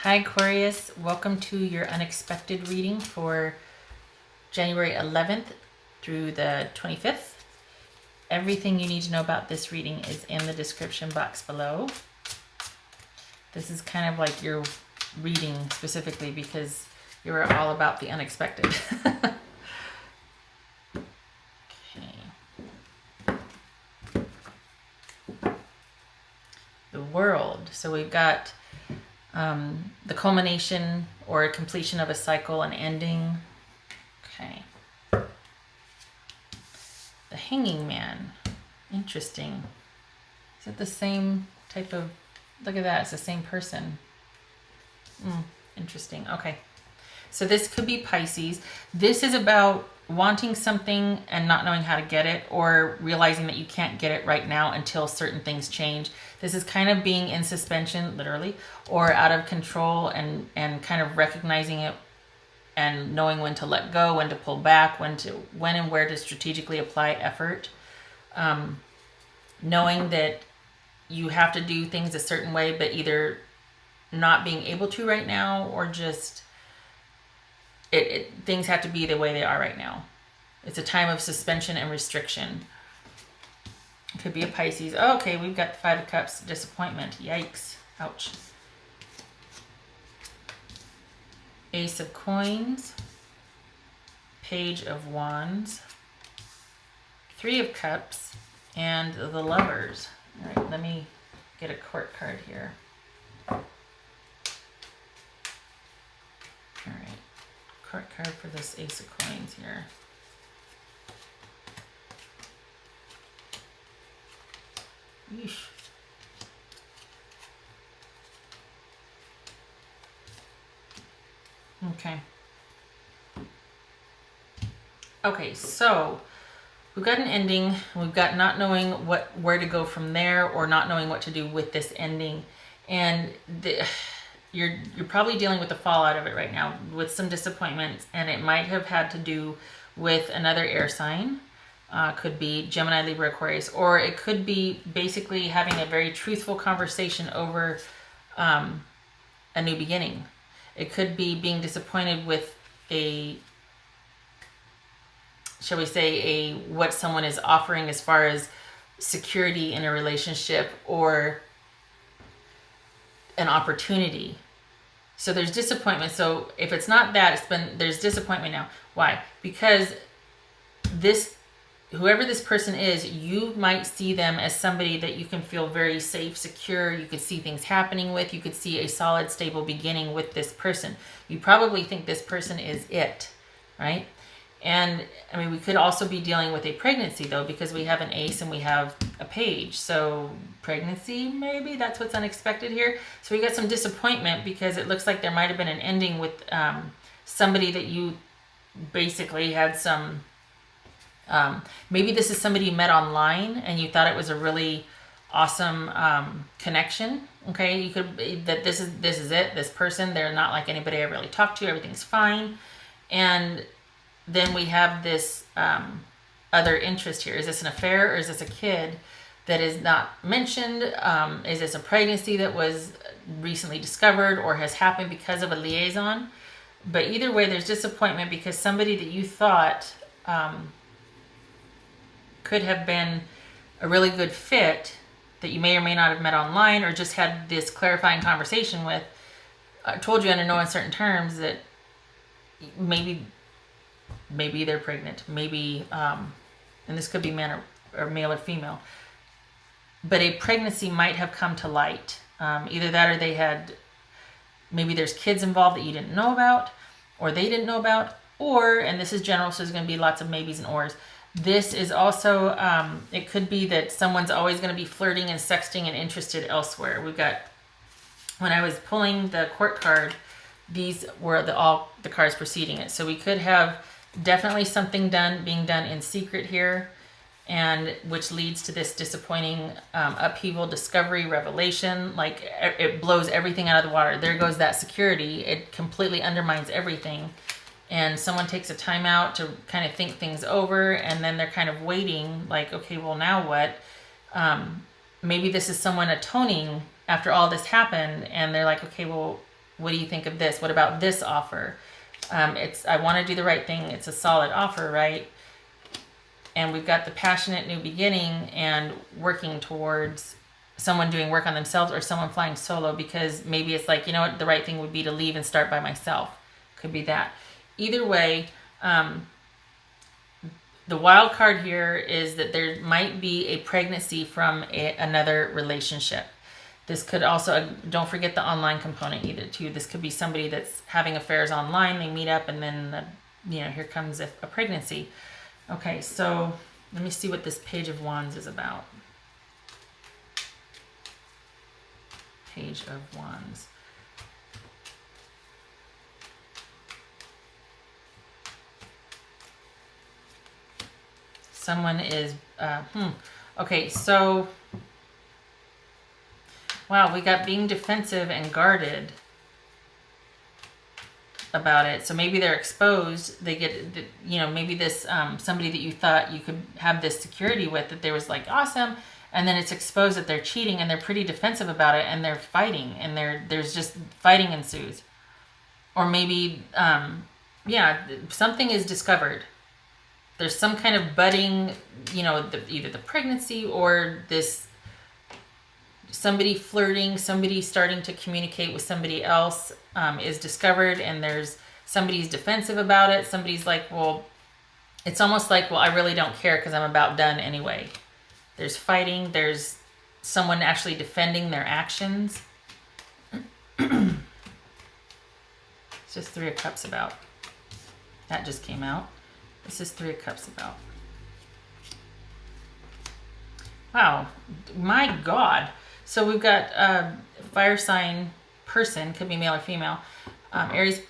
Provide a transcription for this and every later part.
Hi Aquarius, welcome to your unexpected reading for January 11th through the 25th. Everything you need to know about this reading is in the description box below. This is kind of like your reading specifically because you're all about the unexpected. Okay. The World. So we've got the culmination or completion of a cycle, an ending. Okay. The Hanging Man. Interesting. Is it the same type of... Look at that. It's the same person. Interesting. Okay. So this could be Pisces. This is about wanting something and not knowing how to get it, or realizing that you can't get it right now until certain things change. This is kind of being in suspension, literally, or out of control, and kind of recognizing it and knowing when to let go, when to pull back, when and where to strategically apply effort. Knowing that you have to do things a certain way, but either not being able to right now, or just things have to be the way they are right now. It's a time of suspension and restriction. It could be a Pisces. Oh, okay, we've got the Five of Cups. Disappointment. Yikes. Ouch. Ace of Coins. Page of Wands. Three of Cups. And the Lovers. All right, let me get a court card here. All right. Court card for this Ace of Coins here. Yeesh. Okay. Okay, so we've got an ending. We've got not knowing where to go from there, or not knowing what to do with this ending. And you're probably dealing with the fallout of it right now, with some disappointments, and it might have had to do with another air sign. Could be Gemini, Libra, Aquarius, or it could be basically having a very truthful conversation over a new beginning. It could be being disappointed with shall we say, what someone is offering as far as security in a relationship, or an opportunity. So there's disappointment. So if it's not that, there's disappointment now. Why? Because whoever this person is, you might see them as somebody that you can feel very safe, secure. You could see things happening with. You could see a solid, stable beginning with this person. You probably think this person is it, right? And I mean, we could also be dealing with a pregnancy though, because we have an ace and we have a page. So pregnancy, maybe that's what's unexpected here. So we got some disappointment because it looks like there might have been an ending with somebody that you basically had some, maybe this is somebody you met online and you thought it was a really awesome connection. Okay, you could that this is it. This person, they're not like anybody I really talked to. Everything's fine, and then we have this other interest here. Is this an affair, or is this a kid that is not mentioned? Is this a pregnancy that was recently discovered or has happened because of a liaison? But either way, there's disappointment because somebody that you thought could have been a really good fit, that you may or may not have met online, or just had this clarifying conversation with, told you under no uncertain terms that maybe they're pregnant, maybe, and this could be man or male or female, but a pregnancy might have come to light. Either that, or maybe there's kids involved that you didn't know about, or they didn't know about, or, and this is general, so there's going to be lots of maybes and ors. This is also, it could be that someone's always going to be flirting and sexting and interested elsewhere. We've got, when I was pulling the court card, these were all the cards preceding it. So we could have definitely something being done in secret here, and which leads to this disappointing upheaval, discovery, revelation. Like it blows everything out of the water. There goes that security. It completely undermines everything. And someone takes a time out to kind of think things over, and then they're kind of waiting, like, okay, well, now what? Maybe this is someone atoning after all this happened, and they're like, okay, well, What do you think of this? What about this offer? I want to do the right thing. It's a solid offer, right? And we've got the passionate new beginning and working towards someone doing work on themselves or someone flying solo, because maybe it's like, you know what, the right thing would be to leave and start by myself. Could be that. Either way, the wild card here is that there might be a pregnancy from another relationship. This could also, don't forget the online component either too. This could be somebody that's having affairs online. They meet up and then, here comes a pregnancy. Okay, so let me see what this Page of Wands is about. Page of Wands. Someone is, okay, so, wow, we got being defensive and guarded about it. So maybe they're exposed. They get, maybe this, somebody that you thought you could have this security with, that there was like, awesome. And then it's exposed that they're cheating and they're pretty defensive about it and they're fighting and there's just fighting ensues. Or maybe, something is discovered. There's some kind of budding, either the pregnancy or this, somebody flirting, somebody starting to communicate with somebody else is discovered, and there's somebody's defensive about it. Somebody's like, well, it's almost like, well, I really don't care because I'm about done anyway. There's fighting. There's someone actually defending their actions. It's just Three of Cups about. That just came out. This is Three of Cups about. Wow, my God. So we've got a fire sign person, could be male or female, Aries,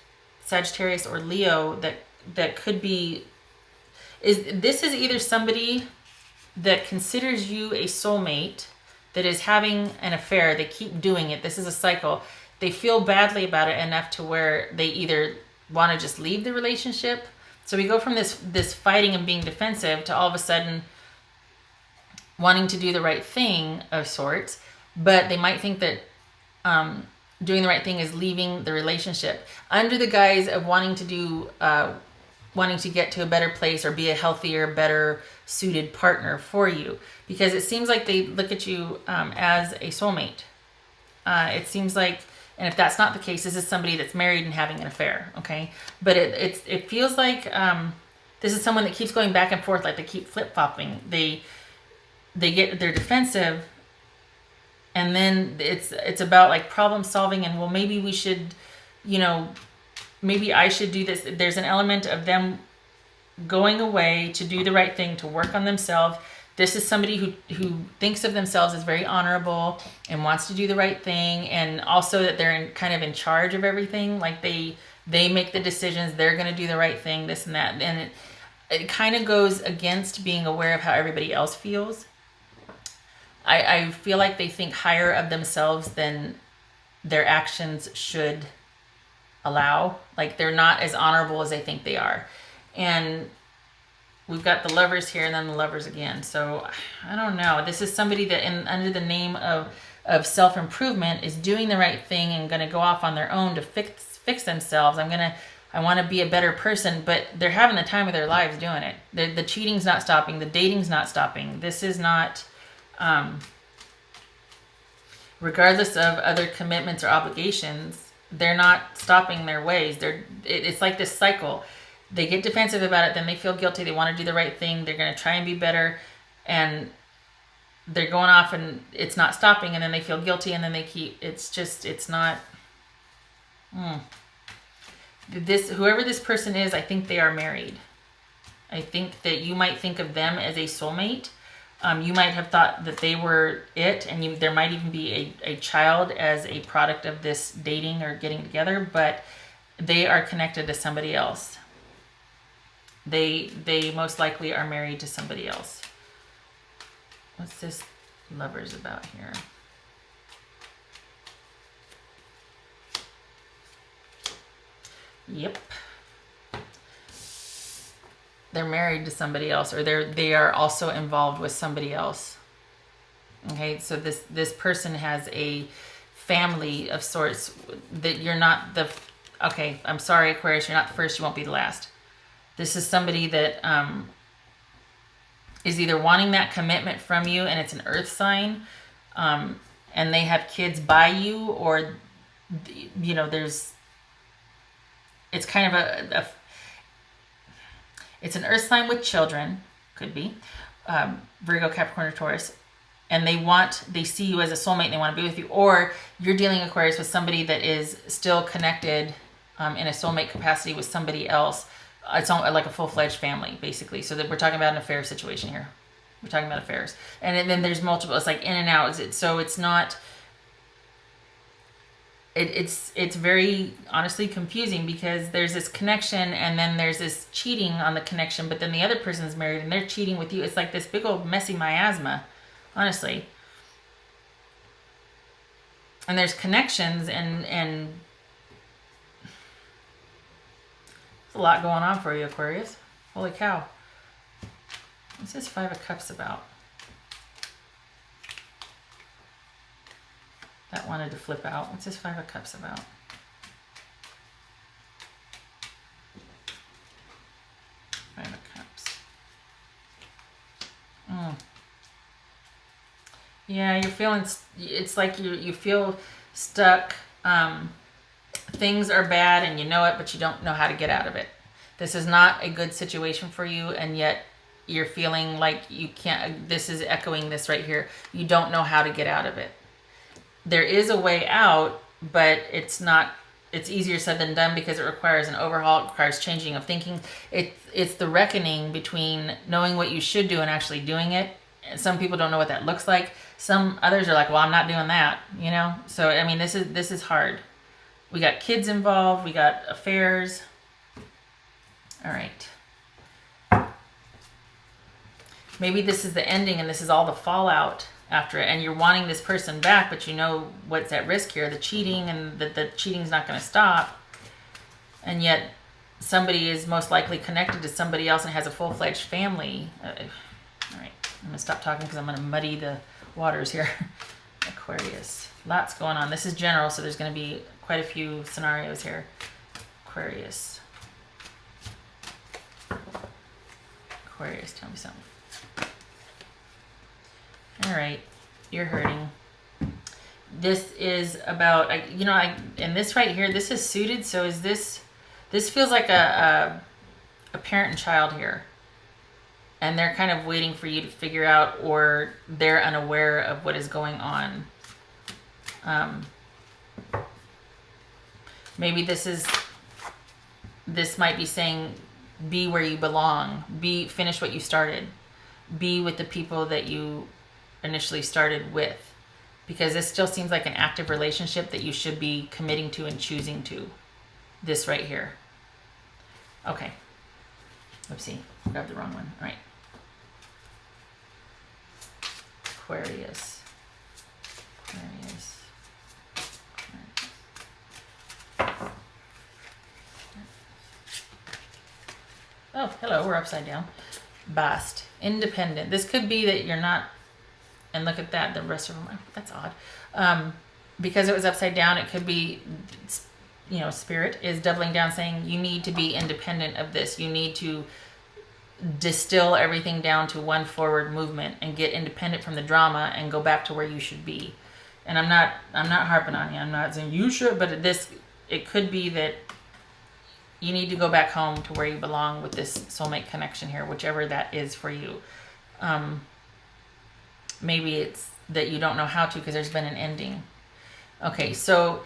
Sagittarius, or Leo, that could be, this is either somebody that considers you a soulmate, that is having an affair, they keep doing it, this is a cycle, they feel badly about it enough to where they either want to just leave the relationship. So we go from this fighting and being defensive to all of a sudden wanting to do the right thing of sorts, but they might think that doing the right thing is leaving the relationship under the guise of wanting to get to a better place or be a healthier, better suited partner for you, because it seems like they look at you as a soulmate. It seems like, and if that's not the case, this is somebody that's married and having an affair, okay? But it feels like this is someone that keeps going back and forth, like they keep flip-flopping. They're defensive, and then it's about like problem solving, and well, maybe we should, maybe I should do this. There's an element of them going away to do the right thing, to work on themselves. This is somebody who thinks of themselves as very honorable and wants to do the right thing, and also that they're kind of in charge of everything. Like they make the decisions, they're going to do the right thing, this and that. And it kind of goes against being aware of how everybody else feels. I feel like they think higher of themselves than their actions should allow. Like they're not as honorable as they think they are. And we've got the Lovers here and then the Lovers again. So I don't know. This is somebody that under the name of self-improvement is doing the right thing and going to go off on their own to fix themselves. I want to be a better person, but they're having the time of their lives doing it. The cheating's not stopping. The dating's not stopping. This is not, regardless of other commitments or obligations, they're not stopping their ways. It's like this cycle. They get defensive about it, then they feel guilty. They want to do the right thing. They're going to try and be better, and they're going off, and it's not stopping. And then they feel guilty, and then they keep. It's not. Whoever this person is, I think they are married. I think that you might think of them as a soulmate. You might have thought that they were it, and there might even be a child as a product of this dating or getting together, but they are connected to somebody else. They most likely are married to somebody else. What's this Lovers about here? Yep. They're married to somebody else, or they are also involved with somebody else. Okay, so this person has a family of sorts, that you're not the, okay, I'm sorry, Aquarius, you're not the first, you won't be the last. This is somebody that is either wanting that commitment from you, and it's an earth sign, and they have kids by you, or, you know, it's kind of it's an earth sign with children, could be, Virgo, Capricorn, or Taurus, and they see you as a soulmate and they want to be with you, or you're dealing, Aquarius, with somebody that is still connected in a soulmate capacity with somebody else. It's like a full-fledged family, basically. So that we're talking about an affair situation here. We're talking about affairs. And then there's multiple, it's like in and out. So it's not, it's very honestly confusing, because there's this connection and then there's this cheating on the connection, but then the other person's married and they're cheating with you. It's like this big old messy miasma, honestly. And there's connections and there's a lot going on for you, Aquarius. Holy cow. What's this Five of Cups about? That wanted to flip out. What's this Five of Cups about? Five of Cups. Yeah, you're feeling, it's like you feel stuck. Things are bad and you know it, but you don't know how to get out of it. This is not a good situation for you, and yet you're feeling like you can't. This is echoing this right here. You don't know how to get out of it. There is a way out, but it's easier said than done, because it requires an overhaul. It requires changing of thinking. It's the reckoning between knowing what you should do and actually doing it. Some people don't know what that looks like. Some others are like, well, I'm not doing that, you know? So, I mean, this is hard. We got kids involved. We got affairs. All right. Maybe this is the ending and this is all the fallout after it, and you're wanting this person back, but you know what's at risk here, the cheating, and the cheating's not going to stop. And yet somebody is most likely connected to somebody else and has a full-fledged family. All right. I'm going to stop talking because I'm going to muddy the waters here. Aquarius. Lots going on. This is general, so there's going to be quite a few scenarios here. Aquarius. Aquarius, tell me something. All right. You're hurting. This is about, and this right here, this is suited. So is this feels like a parent and child here. And they're kind of waiting for you to figure out, or they're unaware of what is going on. Maybe this might be saying, be where you belong. Finish what you started. Be with the people that you initially started with. Because this still seems like an active relationship that you should be committing to and choosing to. This right here. Okay. Oopsie. Grabbed the wrong one. All right. Aquarius. Oh, hello, we're upside down. Bast. Independent. This could be that you're not, and look at that, the rest of them, that's odd. Because it was upside down, it could be, Spirit is doubling down, saying you need to be independent of this. You need to distill everything down to one forward movement and get independent from the drama and go back to where you should be. And I'm not harping on you. I'm not saying you should, but it could be that you need to go back home to where you belong with this soulmate connection here, whichever that is for you. Maybe it's that you don't know how to because there's been an ending. Okay, so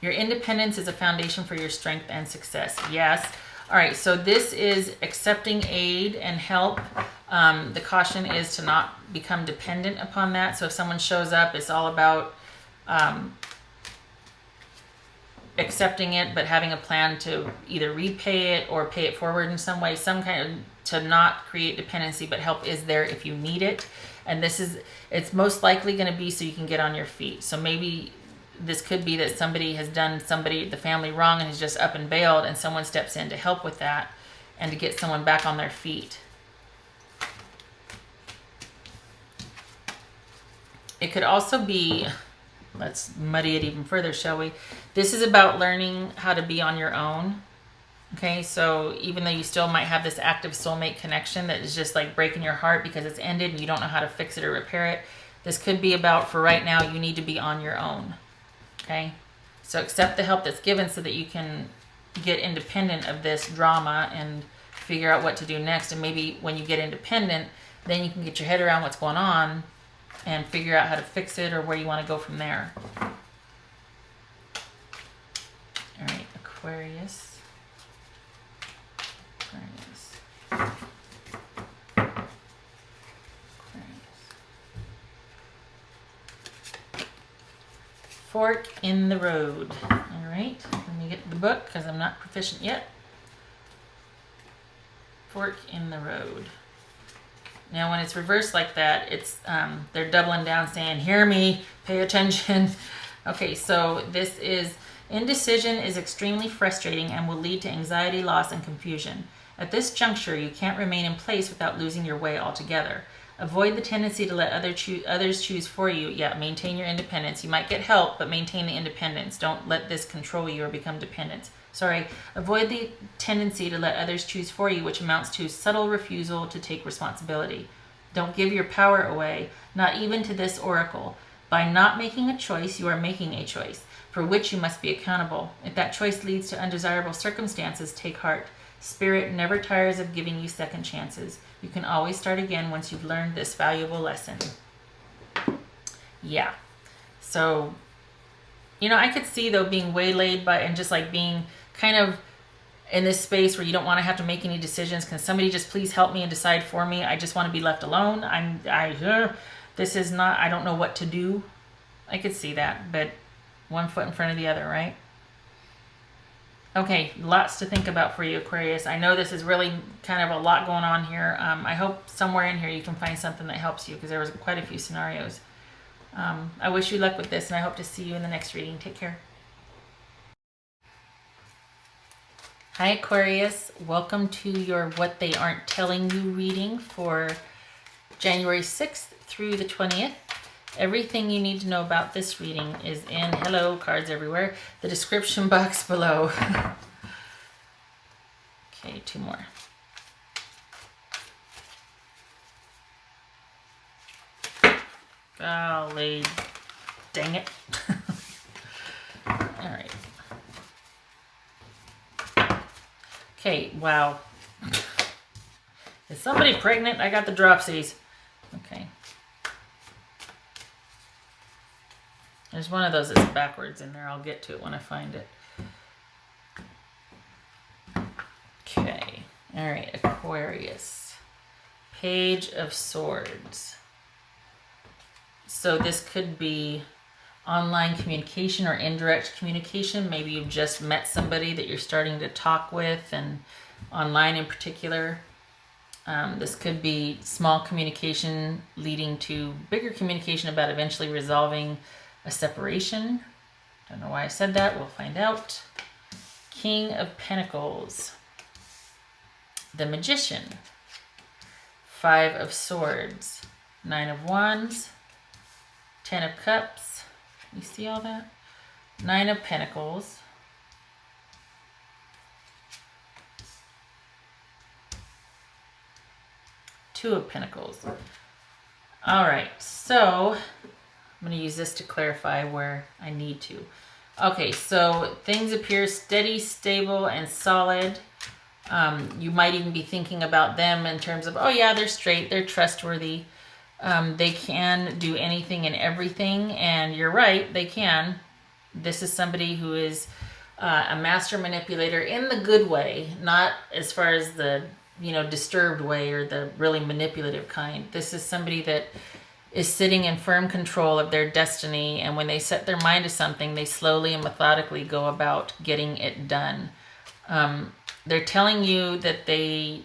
your independence is a foundation for your strength and success. Yes. All right, so this is accepting aid and help. The caution is to not become dependent upon that. So if someone shows up, it's all about accepting it, but having a plan to either repay it or pay it forward in some way, some kind of, to not create dependency, but help is there if you need it. And it's most likely going to be so you can get on your feet. So maybe this could be that somebody has done the family wrong and has just up and bailed, and someone steps in to help with that and to get someone back on their feet. It could also be, let's muddy it even further, shall we? This is about learning how to be on your own. Okay, so even though you still might have this active soulmate connection that is just like breaking your heart because it's ended and you don't know how to fix it or repair it, this could be about, for right now, you need to be on your own. Okay, so accept the help that's given so that you can get independent of this drama and figure out what to do next. And maybe when you get independent, then you can get your head around what's going on and figure out how to fix it or where you want to go from there. All right, Aquarius. Fork in the road. All right, let me get the book because I'm not proficient yet. Fork in the road. Now when it's reversed like that, it's they're doubling down saying, hear me, pay attention. Okay, so this is, indecision is extremely frustrating and will lead to anxiety, loss, and confusion. At this juncture, you can't remain in place without losing your way altogether. Avoid the tendency to let others choose for you. Yeah, maintain your independence. You might get help, but maintain the independence. Don't let this control you or become dependent. Avoid the tendency to let others choose for you, which amounts to subtle refusal to take responsibility. Don't give your power away, not even to this oracle. By not making a choice, you are making a choice, for which you must be accountable. If that choice leads to undesirable circumstances, take heart. Spirit never tires of giving you second chances. You can always start again once you've learned this valuable lesson. Yeah. So, I could see, though, being waylaid by, and just like being kind of in this space where you don't want to have to make any decisions. Can somebody just please help me and decide for me? I just want to be left alone. This is not, I don't know what to do. I could see that, but one foot in front of the other, right? Okay, lots to think about for you, Aquarius. I know this is really kind of a lot going on here. I hope somewhere in here you can find something that helps you, because there was quite a few scenarios. I wish you luck with this, and I hope to see you in the next reading. Take care. Hi, Aquarius. Welcome to your What They Aren't Telling You reading for January 6th through the 20th. Everything you need to know about this reading is in, hello, cards everywhere, the description box below. Okay, two more. Golly, dang it. All right. Okay, wow. Is somebody pregnant? I got the dropsies. Okay. There's one of those that's backwards in there. I'll get to it when I find it. Okay. All right, Aquarius. Page of Swords. So this could be online communication or indirect communication. Maybe you've just met somebody that you're starting to talk with, and online in particular. This could be small communication leading to bigger communication about eventually resolving a separation. Don't know why I said that. We'll find out. King of Pentacles. The Magician. Five of Swords. Nine of Wands. 10 of Cups. You see all that? Nine of Pentacles. Two of Pentacles. All right, so I'm going to use this to clarify where I need to. Okay, so things appear steady, stable, and solid. You might even be thinking about them in terms of, oh yeah, they're straight, they're trustworthy. They can do anything and everything, and you're right, they can. This is somebody who is a master manipulator in the good way, not as far as the, disturbed way or the really manipulative kind. This is somebody that is sitting in firm control of their destiny, and when they set their mind to something, they slowly and methodically go about getting it done. They're telling you that they...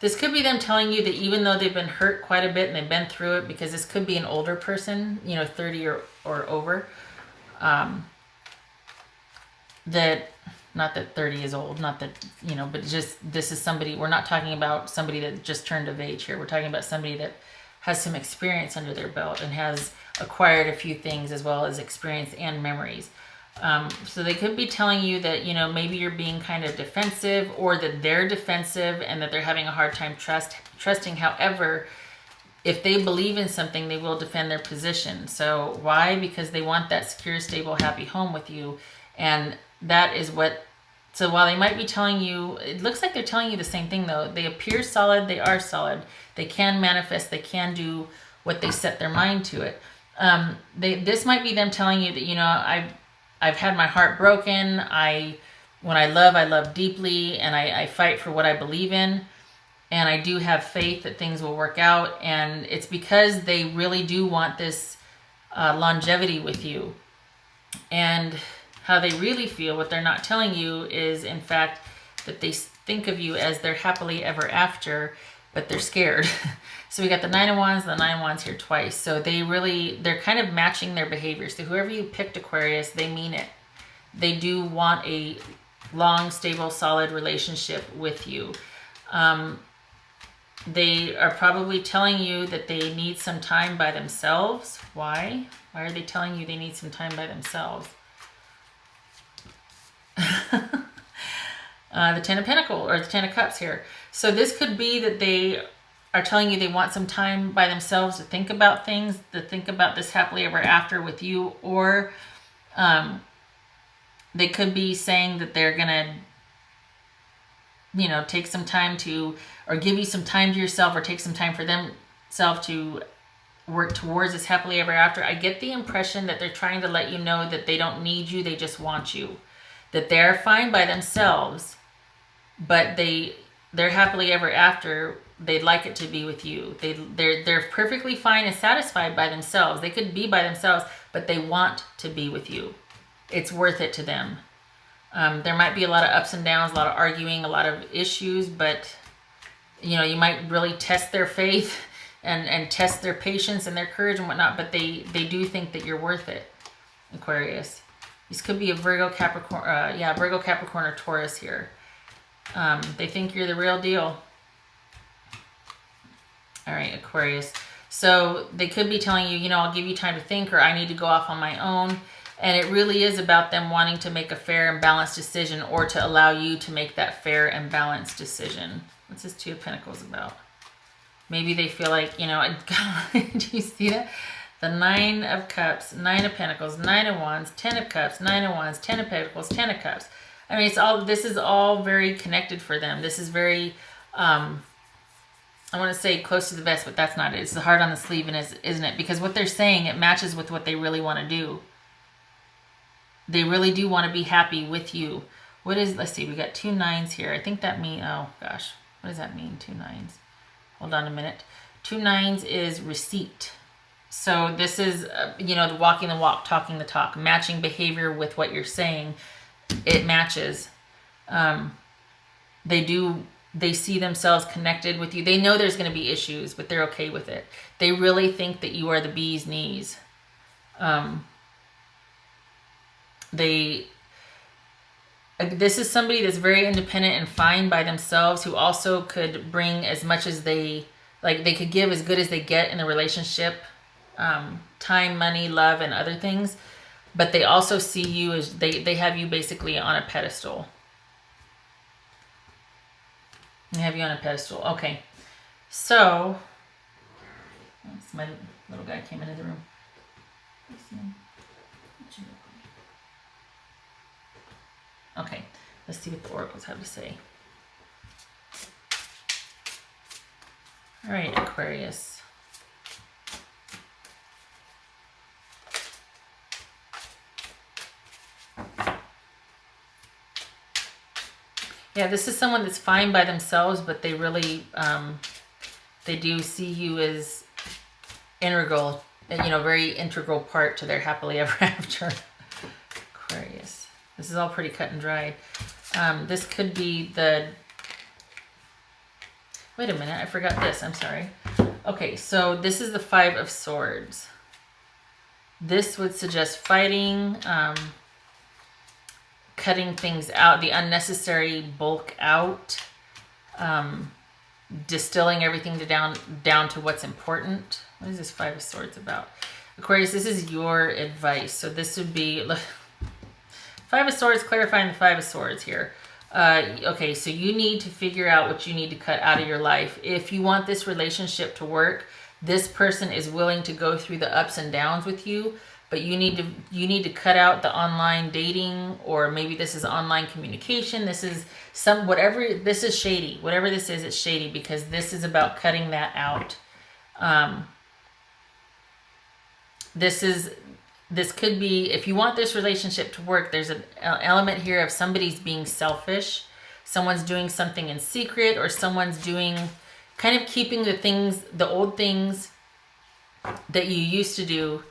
This could be them telling you that even though they've been hurt quite a bit and they've been through it, because this could be an older person, 30 or over, that Not that 30 is old, not that, you know, but just this is somebody, we're not talking about somebody that just turned of age here. We're talking about somebody that has some experience under their belt and has acquired a few things as well as experience and memories. So they could be telling you that, you know, maybe you're being kind of defensive, or that they're defensive and that they're having a hard time trusting. However, if they believe in something, they will defend their position. So why? Because they want that secure, stable, happy home with you. And that is what, so while they might be telling you, it looks like they're telling you the same thing though. They appear solid, they are solid. They can manifest, they can do what they set their mind to it. This might be them telling you that, you know, I've had my heart broken. When I love deeply, and I fight for what I believe in. And I do have faith that things will work out. And it's because they really do want this longevity with you. And how they really feel, what they're not telling you is, in fact, that they think of you as their happily ever after, but they're scared. So we got the Nine of Wands, the Nine of Wands here twice. So they're kind of matching their behavior. So whoever you picked, Aquarius, they mean it. They do want a long, stable, solid relationship with you. They are probably telling you that they need some time by themselves. Why? Why are they telling you they need some time by themselves? The Ten of Pentacles, or the Ten of Cups here. So this could be that they are telling you they want some time by themselves to think about things, to think about this happily ever after with you, or they could be saying that they're gonna, you know, take some time to, or give you some time to yourself, or take some time for themselves to work towards this happily ever after. I get the impression that they're trying to let you know that they don't need you, they just want you. That they're fine by themselves, but they're happily ever after, they'd like it to be with you. They're perfectly fine and satisfied by themselves. They could be by themselves, but they want to be with you. It's worth it to them. There might be a lot of ups and downs, a lot of arguing, a lot of issues, but you know, you might really test their faith and test their patience and their courage and whatnot, but they do think that you're worth it, Aquarius. This could be a Virgo, Capricorn, Virgo, Capricorn, or Taurus here. They think you're the real deal. All right, Aquarius. So they could be telling you, you know, I'll give you time to think, or I need to go off on my own. And it really is about them wanting to make a fair and balanced decision, or to allow you to make that fair and balanced decision. What's this Two of Pentacles about? Maybe they feel like, you know, God, do you see that? The Nine of Cups, Nine of Pentacles, Nine of Wands, Ten of Cups, Nine of Wands, Ten of Pentacles, Ten of Cups. I mean, this is all very connected for them. This is very, I want to say close to the vest, but that's not it. It's the heart on the sleeve, and isn't it? Because what they're saying, it matches with what they really want to do. They really do want to be happy with you. What is, let's see, we got two nines here. I think that means, oh gosh, what does that mean, two nines? Hold on a minute. Two nines is receipt. So this is, you know, walking the walk, talking the talk, matching behavior with what you're saying. It matches. They see themselves connected with you. They know there's going to be issues, but they're okay with it. They really think that you are the bee's knees. This is somebody that's very independent and fine by themselves, who also could bring as much as they could give as good as they get in the relationship. Time, money, love, and other things. But they also see you as, they have you basically on a pedestal. They have you on a pedestal. Okay. So, my little guy came into the room. Okay, let's see what the oracles have to say. All right, Aquarius. Yeah, this is someone that's fine by themselves, but they really, they do see you as integral, you know, very integral part to their happily ever after. Aquarius. This is all pretty cut and dry. This could be the, wait a minute, I forgot this, I'm sorry. Okay, so this is the Five of Swords. This would suggest fighting, cutting things out, the unnecessary bulk out, distilling everything down to what's important. What is this Five of Swords about? Aquarius, this is your advice. So this would be Five of Swords, clarifying the Five of Swords here. Okay, so you need to figure out what you need to cut out of your life. If you want this relationship to work, this person is willing to go through the ups and downs with you, but you need to cut out the online dating, or maybe this is online communication. This is this is shady. Whatever this is, it's shady, because this is about cutting that out. This could be, if you want this relationship to work, there's an element here of somebody's being selfish. Someone's doing something in secret, or someone's kind of keeping the old things that you used to do.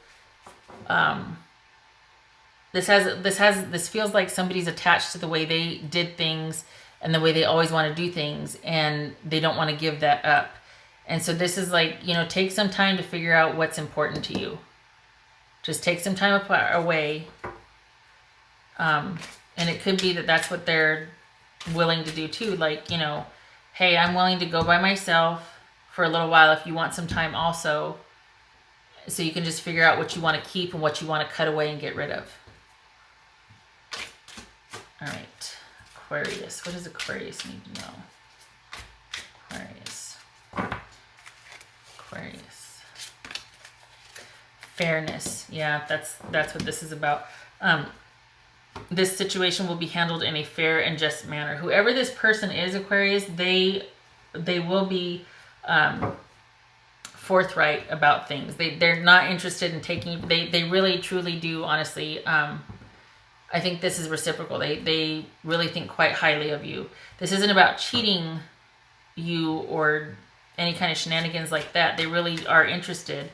This feels like somebody's attached to the way they did things and the way they always want to do things, and they don't want to give that up. And so this is like, take some time to figure out what's important to you. Just take some time away. And it could be that that's what they're willing to do too. Like, hey, I'm willing to go by myself for a little while if you want some time also. So you can just figure out what you want to keep and what you want to cut away and get rid of. All right. Aquarius. What does Aquarius need to know? Aquarius. Fairness. Yeah, that's what this is about. This situation will be handled in a fair and just manner. Whoever this person is, Aquarius, they will be forthright about things. They're not interested in taking. They really truly do. Honestly, I think this is reciprocal. They really think quite highly of you. This isn't about cheating you or any kind of shenanigans like that. They really are interested,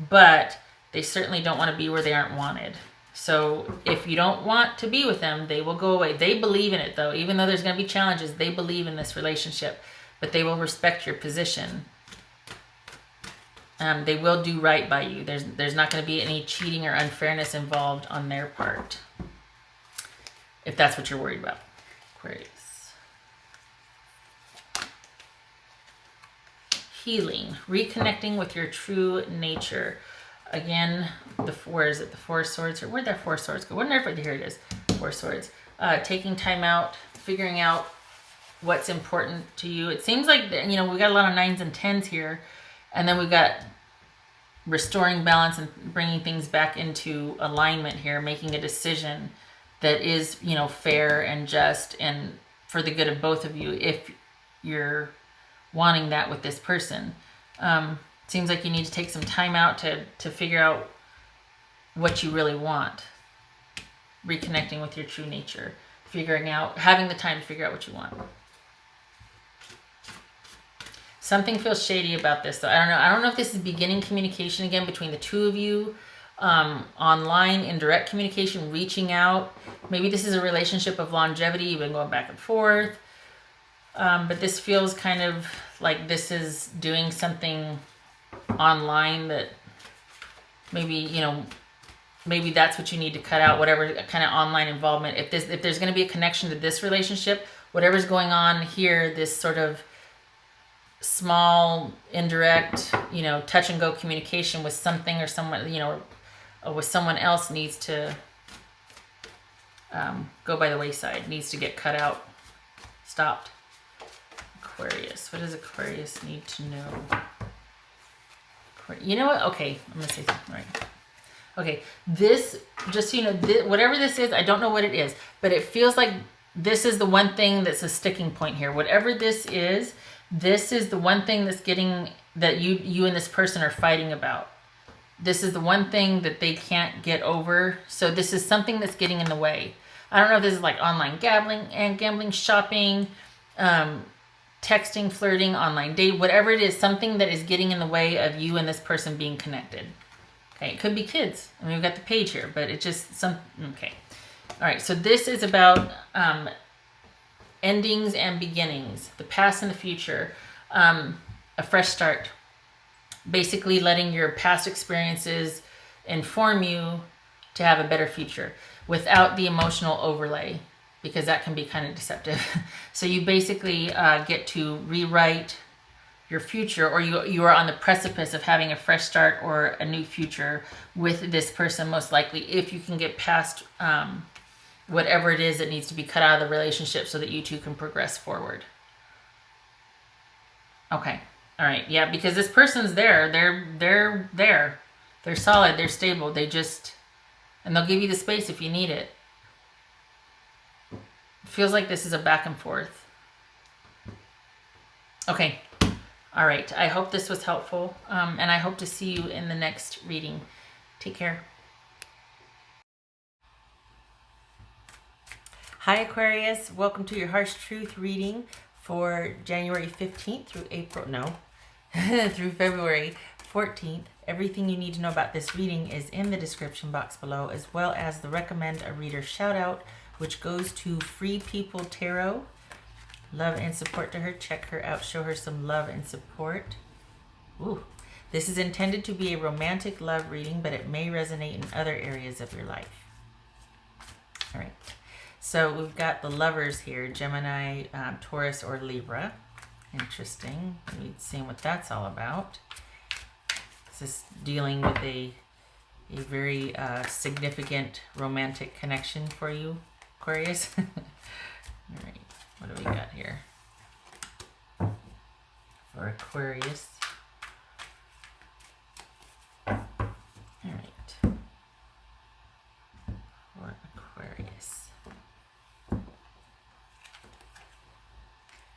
but they certainly don't want to be where they aren't wanted. So if you don't want to be with them, they will go away. They believe in it, though. Even though there's going to be challenges, they believe in this relationship, but they will respect your position. They will do right by you. There's not going to be any cheating or unfairness involved on their part, if that's what you're worried about, Aquarius. Healing, reconnecting with your true nature. Again, where is it? The Four Swords. Or where'd that Four Swords go? Here it is. Four Swords. Taking time out, figuring out what's important to you. It seems like, we got a lot of 9s and 10s here. And then we've got restoring balance and bringing things back into alignment here, making a decision that is, fair and just and for the good of both of you, if you're wanting that with this person. Seems like you need to take some time out to figure out what you really want. Reconnecting with your true nature. Having the time to figure out what you want. Something feels shady about this, though. I don't know if this is beginning communication again between the two of you. Online, indirect communication, reaching out. Maybe this is a relationship of longevity. You've been going back and forth. But this feels kind of like this is doing something online that maybe, maybe that's what you need to cut out, whatever kind of online involvement. If there's going to be a connection to this relationship, whatever's going on here, this sort of small, indirect, touch and go communication with something or someone, with someone else needs to go by the wayside, needs to get cut out, stopped. Aquarius. What does Aquarius need to know? You know what? Okay, I'm going to say something right. Okay, this, just so you know, whatever this is, I don't know what it is, but it feels like this is the one thing that's a sticking point here. Whatever this is the one thing that's that you and this person are fighting about. This is the one thing that they can't get over. So this is something that's getting in the way. I don't know if this is like online gambling, shopping, texting, flirting, online date, whatever it is, something that is getting in the way of you and this person being connected. Okay, it could be kids. I mean, we've got the page here, but it's just okay. All right, so this is about endings and beginnings, the past and the future, a fresh start. Basically letting your past experiences inform you to have a better future without the emotional overlay. because that can be kind of deceptive. So you basically get to rewrite your future, or you are on the precipice of having a fresh start or a new future with this person, most likely, if you can get past whatever it is that needs to be cut out of the relationship so that you two can progress forward. Okay. All right. Yeah, because this person's there. They're there. They're solid. They're stable. And they'll give you the space if you need it. It feels like this is a back and forth. Okay. All right. I hope this was helpful. And I hope to see you in the next reading. Take care. Hi, Aquarius. Welcome to your Harsh Truth reading for January 15th through February 14th. Everything you need to know about this reading is in the description box below, as well as the Recommend a Reader shout out, which goes to Free People Tarot. Love and support to her. Check her out. Show her some love and support. Ooh. This is intended to be a romantic love reading, but it may resonate in other areas of your life. All right. So we've got the lovers here, Gemini, Taurus, or Libra. Interesting. We've seen what that's all about. This is dealing with a very significant romantic connection for you, Aquarius. All right. What do we got here for Aquarius? All right. For Aquarius.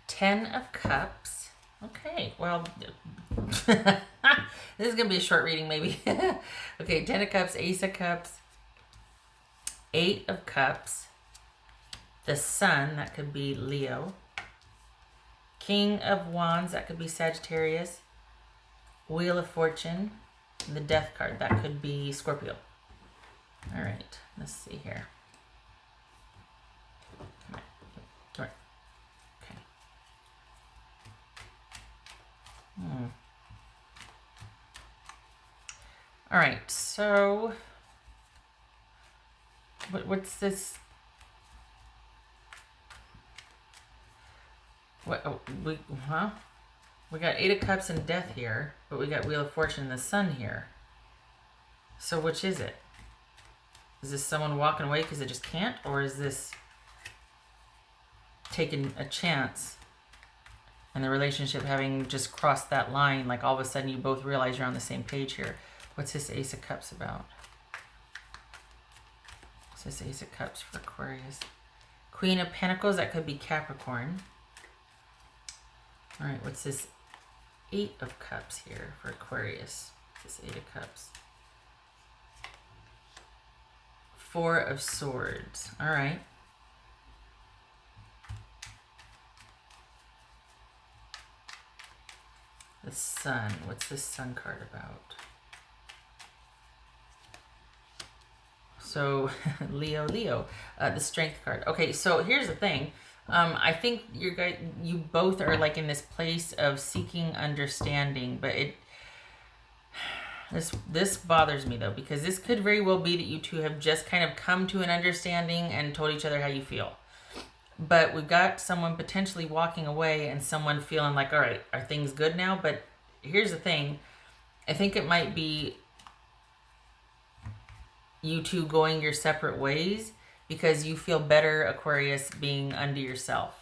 10 of Cups. Okay, well, this is going to be a short reading maybe. Okay, 10 of Cups, Ace of Cups, 8 of Cups, the Sun, that could be Leo, King of Wands, that could be Sagittarius, Wheel of Fortune, and the Death card, that could be Scorpio. All right, let's see here. Okay. All right, so what's this? What? Oh, we got 8 of Cups and Death here, but we got Wheel of Fortune and the Sun here. So which is it? Is this someone walking away because they just can't, or is this taking a chance and the relationship having just crossed that line, like all of a sudden you both realize you're on the same page here? What's this Ace of Cups about? What's this Ace of Cups for Aquarius? Queen of Pentacles, that could be Capricorn. All right, what's this 8 of Cups here for Aquarius? What's this 8 of Cups? 4 of Swords. All right. The Sun. What's this Sun card about? So, Leo, the Strength card. Okay, so here's the thing. I think you both are like in this place of seeking understanding, but this bothers me though, because this could very well be that you two have just kind of come to an understanding and told each other how you feel. But we've got someone potentially walking away and someone feeling like, all right, are things good now? But here's the thing. I think it might be you two going your separate ways because you feel better, Aquarius, being unto yourself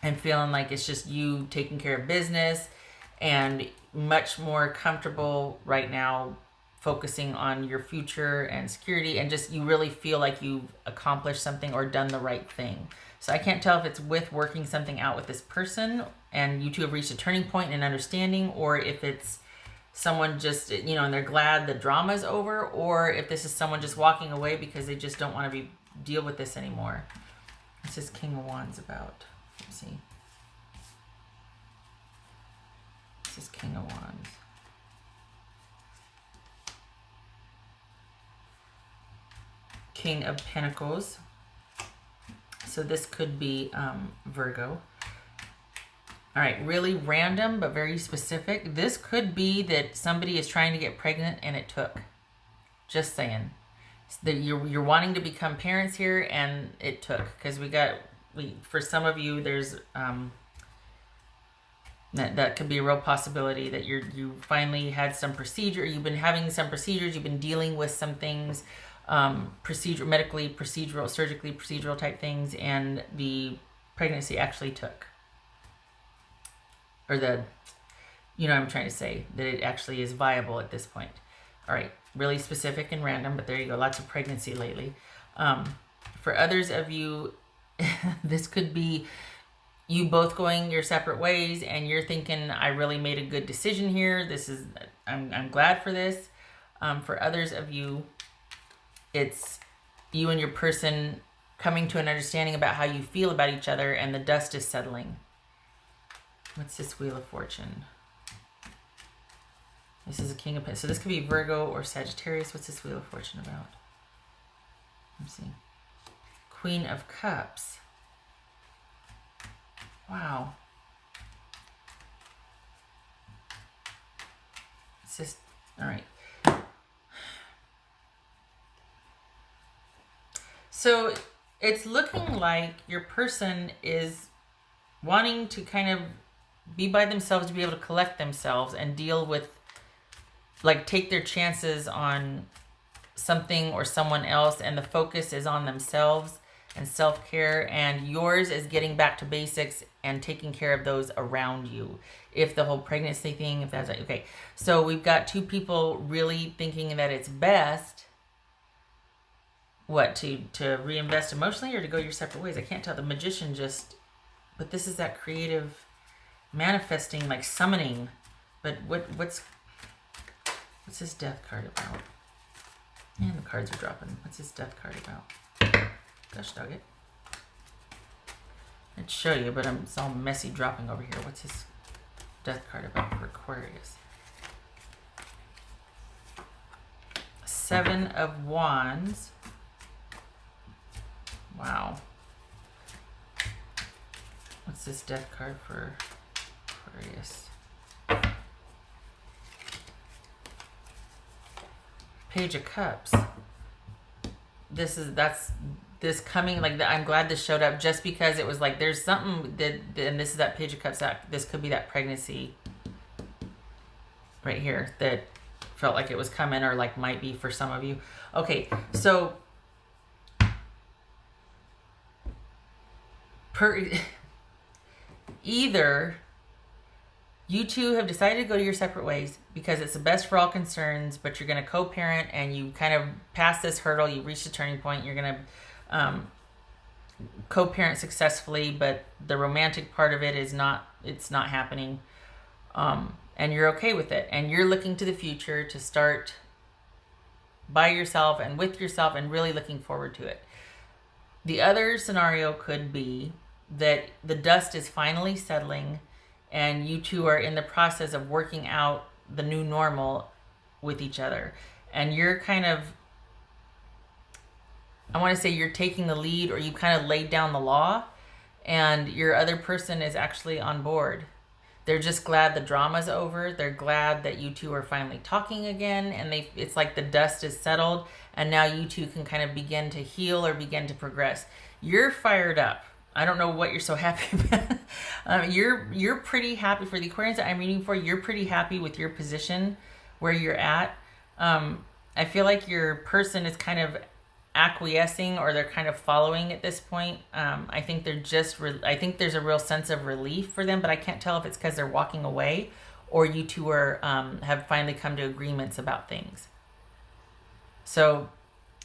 and feeling like it's just you taking care of business and much more comfortable right now focusing on your future and security, and just you really feel like you've accomplished something or done the right thing. So I can't tell if it's with working something out with this person and you two have reached a turning point in understanding, or if it's someone just, you know, and they're glad the drama's over, or if this is someone just walking away because they just don't want to deal with this anymore. This is King of Wands about. Let's see. This is King of Wands. King of Pentacles. So this could be Virgo. All right, really random but very specific. This could be that somebody is trying to get pregnant and it took. Just saying. You're wanting to become parents here, and it took, because for some of you, there's that could be a real possibility that you finally had some procedure. You've been having some procedures. You've been dealing with some things, medically procedural, surgically procedural type things, and the pregnancy actually took, or what I'm trying to say, that it actually is viable at this point. All right, really specific and random, but there you go. Lots of pregnancy lately. For others of you, this could be you both going your separate ways, and you're thinking, I really made a good decision here. I'm glad for this. For others of you, it's you and your person coming to an understanding about how you feel about each other, and the dust is settling. What's this Wheel of Fortune? This is a King of Pentacles. So this could be Virgo or Sagittarius. What's this Wheel of Fortune about? Let's see. Queen of Cups. Wow. It's just, all right. So it's looking like your person is wanting to kind of be by themselves, to be able to collect themselves and deal with, like, take their chances on something or someone else, and the focus is on themselves and self-care, and yours is getting back to basics and taking care of those around you. If the whole pregnancy thing, if that's okay. So we've got two people really thinking that it's best, to reinvest emotionally or to go your separate ways. I can't tell. The Magician but this is that creative manifesting, like summoning. But what's this Death card about? And the cards are dropping. What's this Death card about? Gosh dog it. I'd show you, but it's all messy dropping over here. What's this Death card about for Aquarius? Seven of Wands. Wow. What's this Death card for Aquarius? Page of Cups. This coming, like, I'm glad this showed up, just because it was like there's something and this is that Page of Cups. This could be that pregnancy right here that felt like it was coming, or like might be for some of you. Okay, so either you two have decided to go your separate ways because it's the best for all concerns, but you're going to co-parent and you kind of pass this hurdle, you reach the turning point, you're going to co-parent successfully, but the romantic part of it is not happening. And you're okay with it. And you're looking to the future to start by yourself and with yourself and really looking forward to it. The other scenario could be that the dust is finally settling and you two are in the process of working out the new normal with each other. And you're kind of, I want to say you're taking the lead, or you kind of laid down the law, and your other person is actually on board. They're just glad the drama's over. They're glad that you two are finally talking again, and it's like the dust is settled, and now you two can kind of begin to heal or begin to progress. You're fired up. I don't know what you're so happy about. You're pretty happy for the Aquarians that I'm reading for. You're pretty happy with your position where you're at. I feel like your person is kind of acquiescing, or they're kind of following at this point. I think I think there's a real sense of relief for them, but I can't tell if it's because they're walking away or you two are have finally come to agreements about things. So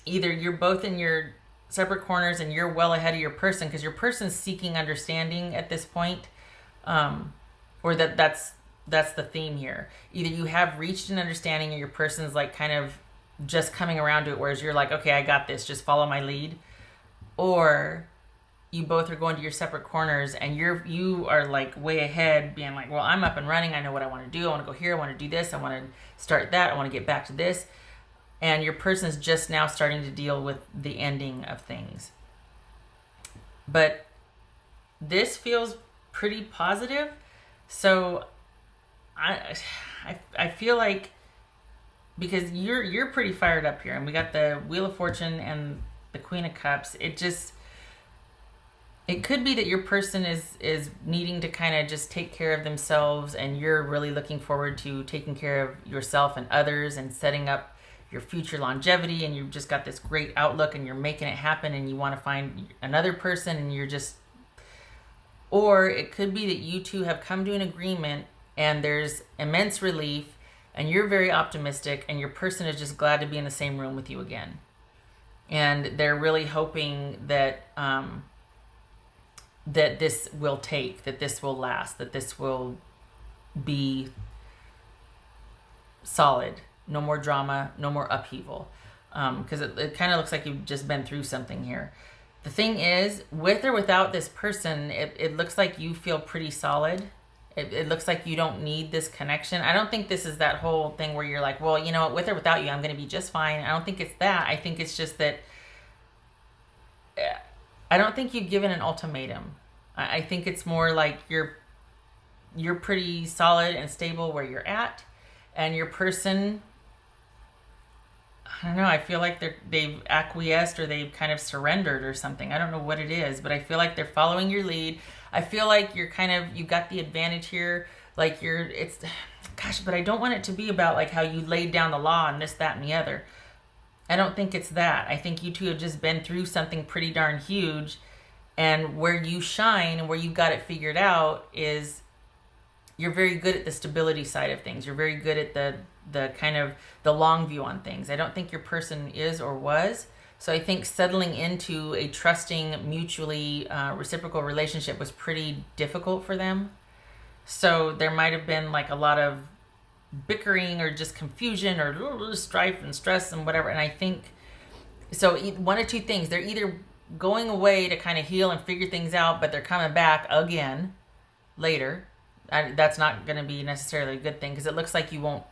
either you're both in your separate corners and you're well ahead of your person because your person's seeking understanding at this point, or that's the theme here. Either you have reached an understanding and your person's like kind of just coming around to it, whereas you're like, okay, I got this, just follow my lead. Or you both are going to your separate corners and you are like way ahead, being like, well, I'm up and running, I know what I want to do, I want to go here, I want to do this, I want to start that, I want to get back to this. And your person is just now starting to deal with the ending of things. But this feels pretty positive. So I feel like because you're pretty fired up here, and we got the Wheel of Fortune and the Queen of Cups. It could be that your person is needing to kind of just take care of themselves, and you're really looking forward to taking care of yourself and others and setting up your future longevity, and you've just got this great outlook and you're making it happen, and you want to find another person, and you're just, or it could be that you two have come to an agreement and there's immense relief and you're very optimistic and your person is just glad to be in the same room with you again. And they're really hoping that that this will take, that this will last, that this will be solid. No more drama, no more upheaval. Because it kind of looks like you've just been through something here. The thing is, with or without this person, it looks like you feel pretty solid. It looks like you don't need this connection. I don't think this is that whole thing where you're like, well, you know what, with or without you, I'm going to be just fine. I don't think it's that. I think it's just that I don't think you've given an ultimatum. I think it's more like you're pretty solid and stable where you're at, and your person, I don't know, I feel like they've acquiesced or they've kind of surrendered or something. I don't know what it is, but I feel like they're following your lead. I feel like you got the advantage here. Like gosh, but I don't want it to be about like how you laid down the law and this, that, and the other. I don't think it's that. I think you two have just been through something pretty darn huge, and where you shine and where you got it figured out is you're very good at the stability side of things. You're very good at the kind of the long view on things. I don't think your person is or was. So I think settling into a trusting, mutually reciprocal relationship was pretty difficult for them. So there might have been like a lot of bickering or just confusion or strife and stress and whatever. And I think, so one of two things. They're either going away to kind of heal and figure things out, but they're coming back again later. That's not going to be necessarily a good thing, because it looks like you won't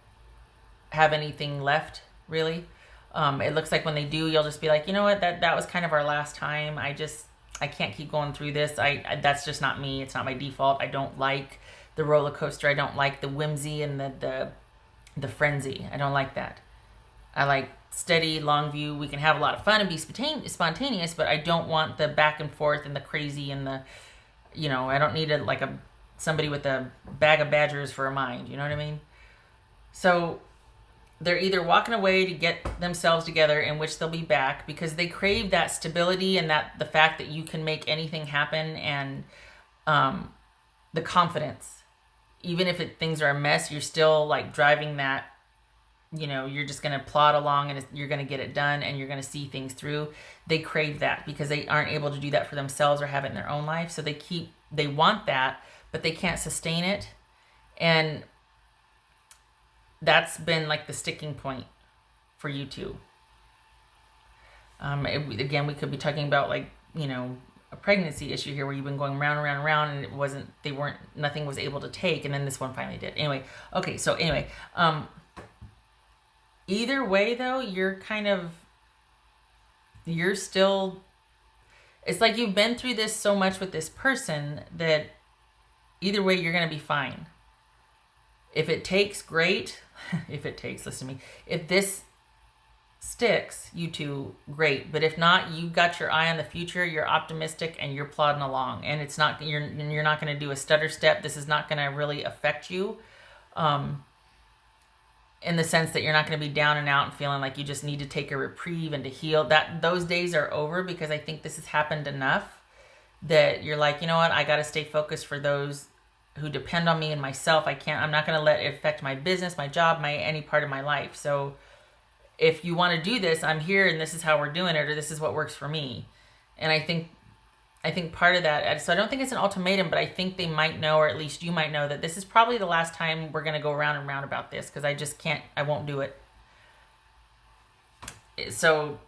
have anything left, really. It looks like when they do, you'll just be like, you know what, that was kind of our last time. I can't keep going through this. That's just not me. It's not my default. I don't like the roller coaster. I don't like the whimsy and the frenzy. I don't like that. I like steady, long view. We can have a lot of fun and be spontaneous, but I don't want the back and forth and the crazy and the, I don't need somebody with a bag of badgers for a mind. You know what I mean? So they're either walking away to get themselves together, in which they'll be back because they crave that stability and that the fact that you can make anything happen, and the confidence. Even if things are a mess, you're still like driving that, you're just going to plod along and you're going to get it done and you're going to see things through. They crave that because they aren't able to do that for themselves or have it in their own life. So they want that, but they can't sustain it. And that's been like the sticking point for you two. Again, we could be talking about like, a pregnancy issue here where you've been going round and round and round, and nothing was able to take, and then this one finally did. Anyway, okay, so anyway, either way though, you're still, it's like you've been through this so much with this person that either way you're going to be fine. If it takes, great. Listen to me. If this sticks, you two, great. But if not, you've got your eye on the future. You're optimistic and you're plodding along. And it's not, you're not going to do a stutter step. This is not going to really affect you, in the sense that you're not going to be down and out and feeling like you just need to take a reprieve and to heal. Those days are over, because I think this has happened enough that you're like, you know what, I got to stay focused for those who depend on me and myself. I'm not going to let it affect my business, my job, any part of my life. So if you want to do this, I'm here and this is how we're doing it, or this is what works for me. And I think part of that, so I don't think it's an ultimatum, but I think they might know, or at least you might know, that this is probably the last time we're going to go round and round about this, because I won't do it. So,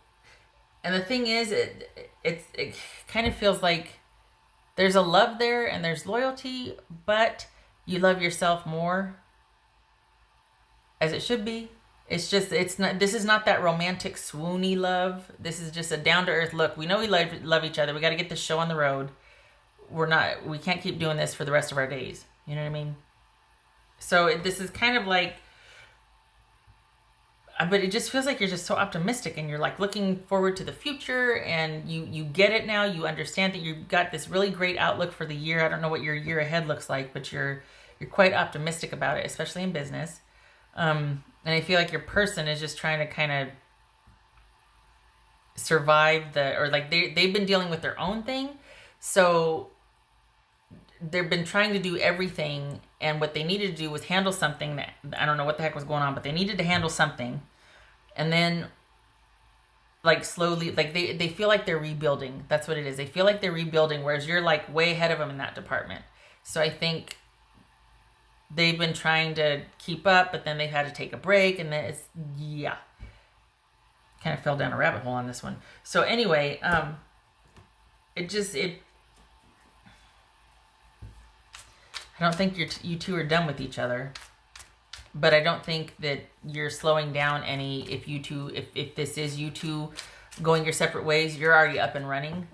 and the thing is, it kind of feels like there's a love there and there's loyalty, but you love yourself more, as it should be. It's just, this is not that romantic swoony love. This is just a down to earth look. We know we love each other. We got to get this show on the road. We can't keep doing this for the rest of our days. You know what I mean? So this is kind of like, but it just feels like you're just so optimistic, and you're like looking forward to the future, and you get it now. You understand that you've got this really great outlook for the year. I don't know what your year ahead looks like, but you're quite optimistic about it, especially in business. And I feel like your person is just trying to kind of survive or like they've been dealing with their own thing. So they've been trying to do everything, and what they needed to do was handle something that, I don't know what the heck was going on, but they needed to handle something. And then like slowly, like they feel like they're rebuilding. That's what it is. They feel like they're rebuilding, whereas you're like way ahead of them in that department. So I think they've been trying to keep up, but then they've had to take a break, and then it's, yeah. Kind of fell down a rabbit hole on this one. So anyway, I don't think you two are done with each other, but I don't think that you're slowing down any. If this is you two going your separate ways, you're already up and running,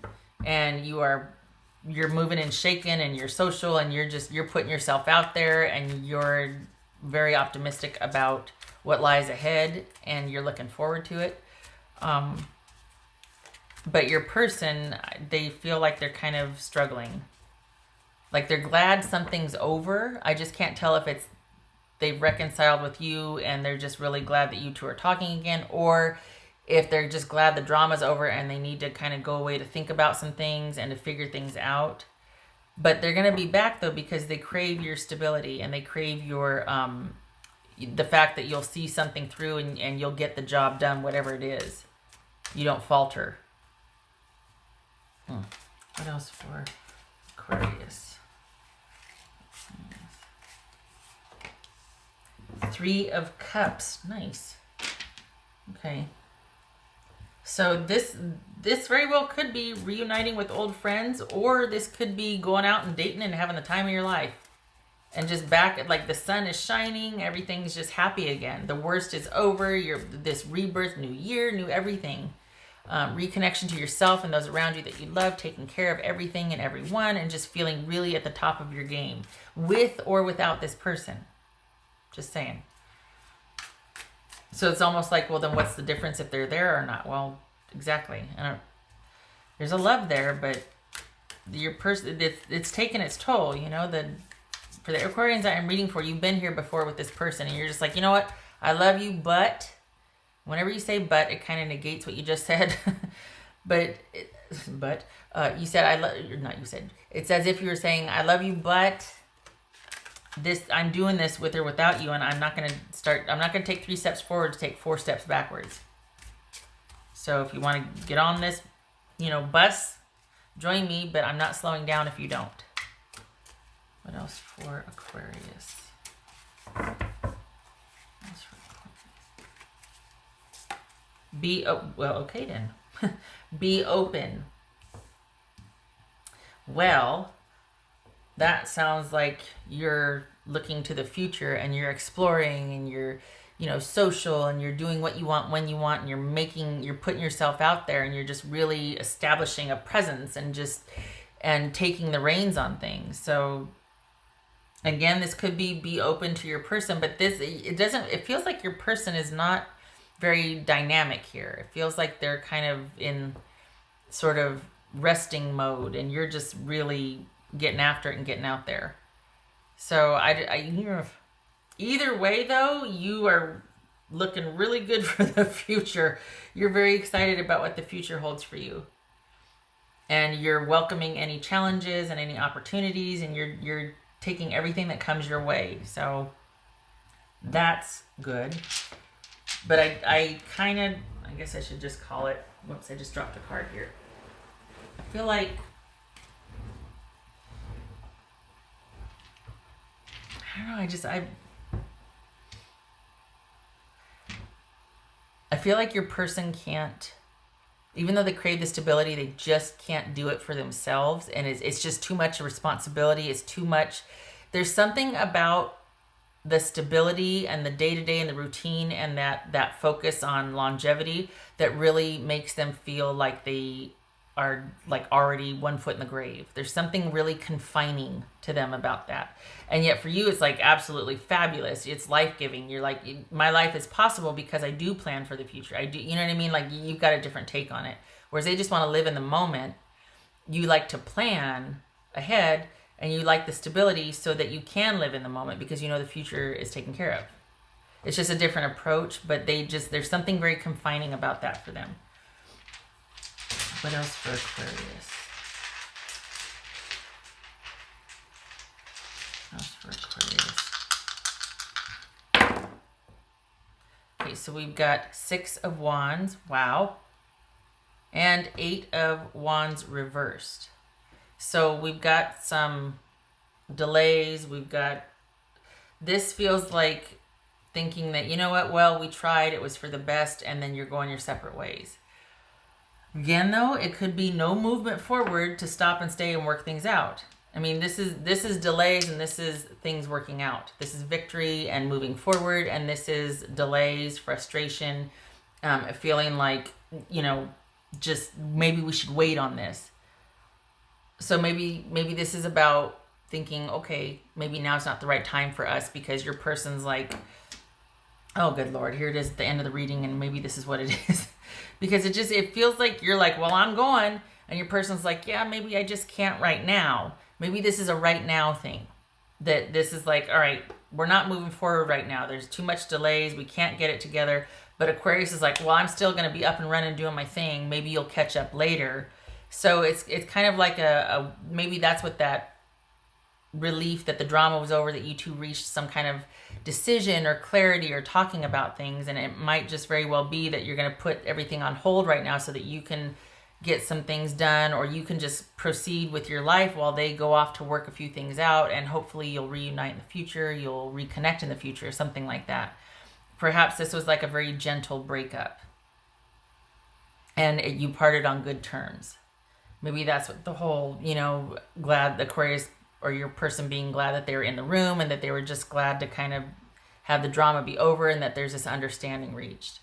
and you're moving and shaking, and you're social, and you're putting yourself out there, and you're very optimistic about what lies ahead, and you're looking forward to it. But your person, they feel like they're kind of struggling. Like they're glad something's over. I just can't tell if it's they've reconciled with you and they're just really glad that you two are talking again, or if they're just glad the drama's over and they need to kind of go away to think about some things and to figure things out. But they're going to be back though, because they crave your stability, and they crave your the fact that you'll see something through, and you'll get the job done, whatever it is. You don't falter. What else for Aquarius? 3 of Cups. Nice. Okay. So this very well could be reuniting with old friends, or this could be going out and dating and having the time of your life. And just back, like the sun is shining, everything's just happy again. The worst is over. This rebirth, new year, new everything. Reconnection to yourself and those around you that you love, taking care of everything and everyone, and just feeling really at the top of your game, with or without this person. Just saying. So it's almost like, well, then what's the difference if they're there or not? Well, exactly. There's a love there, but your person, it's taken its toll, you know. For the Aquarians that I'm reading for, you've been here before with this person, and you're just like, you know what? I love you, but whenever you say but, it kind of negates what you just said. But you said I love, not you said. It's as if you were saying, I love you, but I'm doing this with or without you, and I'm not going to take 3 steps forward to take 4 steps backwards. So if you want to get on this, bus, join me, but I'm not slowing down if you don't. What else for Aquarius? Okay then. Be open. Well, that sounds like you're looking to the future, and you're exploring, and you're, social, and you're doing what you want when you want, and you're putting yourself out there, and you're just really establishing a presence and taking the reins on things. So again, this could be open to your person, but it feels like your person is not very dynamic here. It feels like they're kind of in sort of resting mode, and you're just really getting after it and getting out there. So either way though, you are looking really good for the future. You're very excited about what the future holds for you, and you're welcoming any challenges and any opportunities, and you're taking everything that comes your way. So that's good. But I guess I should just call it, whoops, I just dropped a card here. I feel like, I don't know, I feel like your person can't, even though they crave the stability, they just can't do it for themselves. And it's just too much responsibility. It's too much. There's something about the stability and the day-to-day and the routine and that focus on longevity that really makes them feel like they are like already one foot in the grave. There's something really confining to them about that. And yet for you, it's like absolutely fabulous. It's life-giving. You're like, my life is possible because I do plan for the future. I do, you know what I mean? Like you've got a different take on it. Whereas they just want to live in the moment. You like to plan ahead and you like the stability so that you can live in the moment because you know the future is taken care of. It's just a different approach, but there's something very confining about that for them. What else for Aquarius? What else for Aquarius? Okay, so we've got 6 of Wands. Wow. And 8 of Wands reversed. So we've got some delays. This feels like thinking that, you know what, well, we tried, it was for the best, and then you're going your separate ways. Again, though, it could be no movement forward to stop and stay and work things out. I mean, this is delays and this is things working out. This is victory and moving forward, and this is delays, frustration, feeling like, you know, just maybe we should wait on this. So maybe this is about thinking, okay, maybe now's not the right time for us because your person's like, oh, good Lord, here it is at the end of the reading, and maybe this is what it is. Because it feels like you're like, well, I'm going, and your person's like, yeah, maybe I just can't right now. Maybe this is a right now thing. That this is like, all right, we're not moving forward right now. There's too much delays. We can't get it together. But Aquarius is like, well, I'm still going to be up and running doing my thing. Maybe you'll catch up later. So it's kind of like maybe that's what that relief that the drama was over, that you two reached some kind of decision or clarity or talking about things, and it might just very well be that you're going to put everything on hold right now so that you can get some things done, or you can just proceed with your life while they go off to work a few things out, and hopefully you'll reunite in the future, you'll reconnect in the future, something like that. Perhaps this was like a very gentle breakup and you parted on good terms. Maybe that's what the whole, you know, glad Aquarius or your person being glad that they were in the room and that they were just glad to kind of have the drama be over and that there's this understanding reached.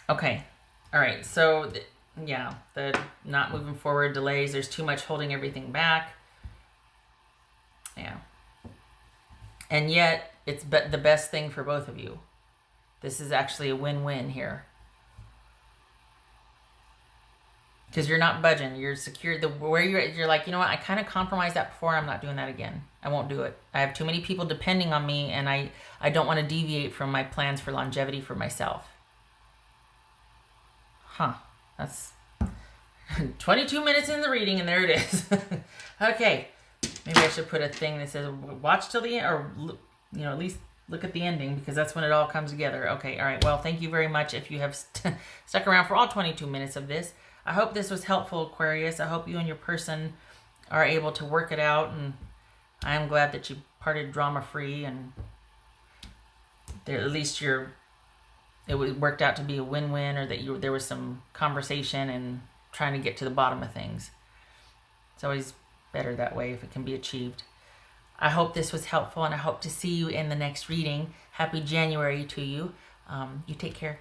Okay. All right. So, the not moving forward, delays, there's too much holding everything back. Yeah. And yet, it's the best thing for both of you. This is actually a win-win here. Because you're not budging. You're secure. Where you're like, you know what? I kind of compromised that before. I'm not doing that again. I won't do it. I have too many people depending on me, and I don't want to deviate from my plans for longevity for myself. Huh. That's 22 minutes in the reading, and there it is. Okay. Maybe I should put a thing that says, watch till the end, or, you know, at least look at the ending, because that's when it all comes together. Okay. All right. Well, thank you very much if you have stuck around for all 22 minutes of this. I hope this was helpful, Aquarius. I hope you and your person are able to work it out, and I am glad that you parted drama-free, and at least it worked out to be a win-win, or that there was some conversation and trying to get to the bottom of things. It's always better that way if it can be achieved. I hope this was helpful, and I hope to see you in the next reading. Happy January to you. You take care.